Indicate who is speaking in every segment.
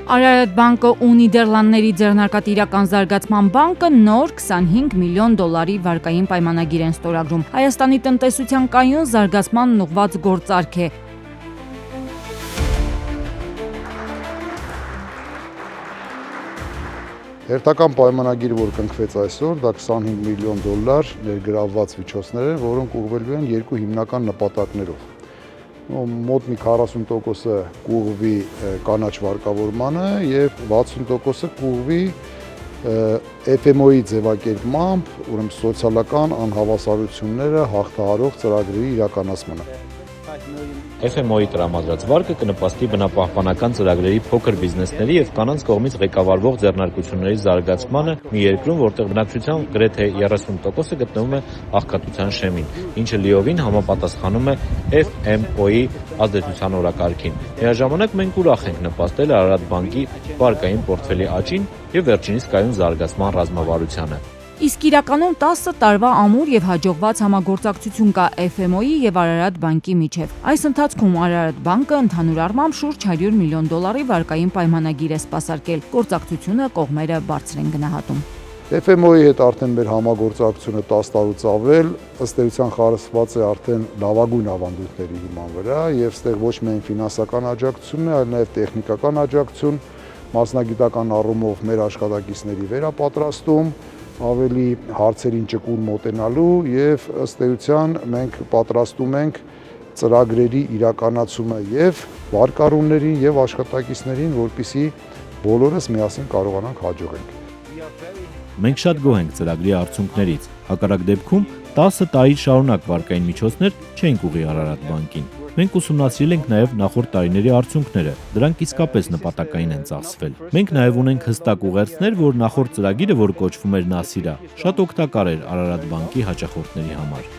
Speaker 1: Արարատ բանկը ու Նիդերլանդների ձեռնարկատիրական զարգացման բանկը նոր $25 միլիոն վարկային պայմանագիր են ստորագրում։ Հայաստանի տնտեսության կայուն զարգացմանն ուղղված գործարք է։
Speaker 2: Հերթական պայմանագիրը, որ կնքվեց այսօր, դա $25 միլիոն ներգրավված միջոցներ են, որոնք ուղղվելու են երկու հիմնական նպատակներով։ Մոտ մի 40%-ը կուղղվի կանաչ վարկավորմանը եւ 60%-ը կուղղվի FMO-ի ձևակերպմամբ, ուրեմն սոցիալական անհավասարությունները հաղթահարող ծրագրերի իրականացմանը։
Speaker 3: FMO-ի տրամադրած վարկը կնպաստի բնապահպանական ծրագրերի փոքր բիզնեսների եւ կանանց կողմից ղեկավարվող ձեռնարկությունների զարգացմանը մի երկրում, որտեղ բնակչության գրեթե 30%-ը գտնվում է աղքատության շեմին, ինչը լիովին համապատասխանում է FMO-ի ազդեցության օրակարգին։ Միաժամանակ մենք ուրախ ենք նպաստել Արարատ բանկի վարկային պորտֆելի աճին եւ վերջինիս կայուն զարգացման ռազմավարությանը։
Speaker 1: Իսկ իրականում 10 տարվա ամուր եւ հաջողված համագործակցություն կա FMO-ի եւ Արարատ բանկի միջեւ։ Այս ընթացքում Արարատ բանկը ընդհանուր առմամբ շուրջ $100 միլիոն վարկային պայմանագիր է սպասարկել։ Գործակցությունը կողմերը բարձր են գնահատում։
Speaker 2: FMO-ի հետ արդեն մեր համագործակցությունը 10 տարուց ավել, ըստ էության խարսխված է արդեն լավագույն ավանդույթների հիման վրա եւ ստեղ ոչ միայն ֆինանսական աջակցություն է, այլ նաեւ տեխնիկական աջակցություն, մասնագիտական առումով մեր աշխատակիցների վերապատրաստում, ավելի հարցերին ճկուն մոտենալու եւ ըստ էության մենք պատրաստում ենք ծրագրերի իրականացումը եւ վարկառուներին եւ աշխատակիցներին, որպեսզի բոլորս միասին կարողանանք հաջողենք։
Speaker 3: Մենք շատ գոհ ենք ծրագրի արդյունքներից։ Հակառակ դեպքում 10 տարի շարունակ վարկային միջոցներ չենք ուղղի Արարատ բանկին։ Մենք ուսումնասիրել ենք նաև նախորդ տարիների արդյունքները, դրանք իսկապես նպատակային են ծախսվել։ Մենք նաև ունենք հստակ ուղերձներ, որ նախորդ ծրագիրը, որ կոչվում էր Նասիրա, շատ օգտակար էր Արարատ բանկի հաճախորդների համար։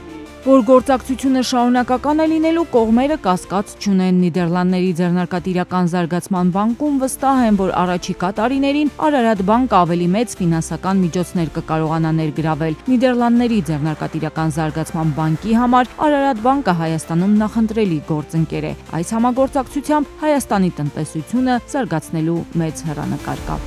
Speaker 1: Որ գործակցությունը շարունակական է լինելու, կողմերը կասկած չունեն։ Նիդերլանդների ձեռնարկատիրական զարգացման բանկում վստահ են, որ առաջիկա տարիներին Արարատ բանկը ավելի մեծ ֆինանսական միջոցներ կկարողանա ներգրավել։ Նիդերլանդների ձեռնարկատիրական զարգացման բանկի համար Արարատ բանկը Հայաստանում նախընտրելի գործընկեր է։ Այս համագործակցությամբ Հայաստանի տնտեսությունը զարգացնելու մեծ հեռանկար կա։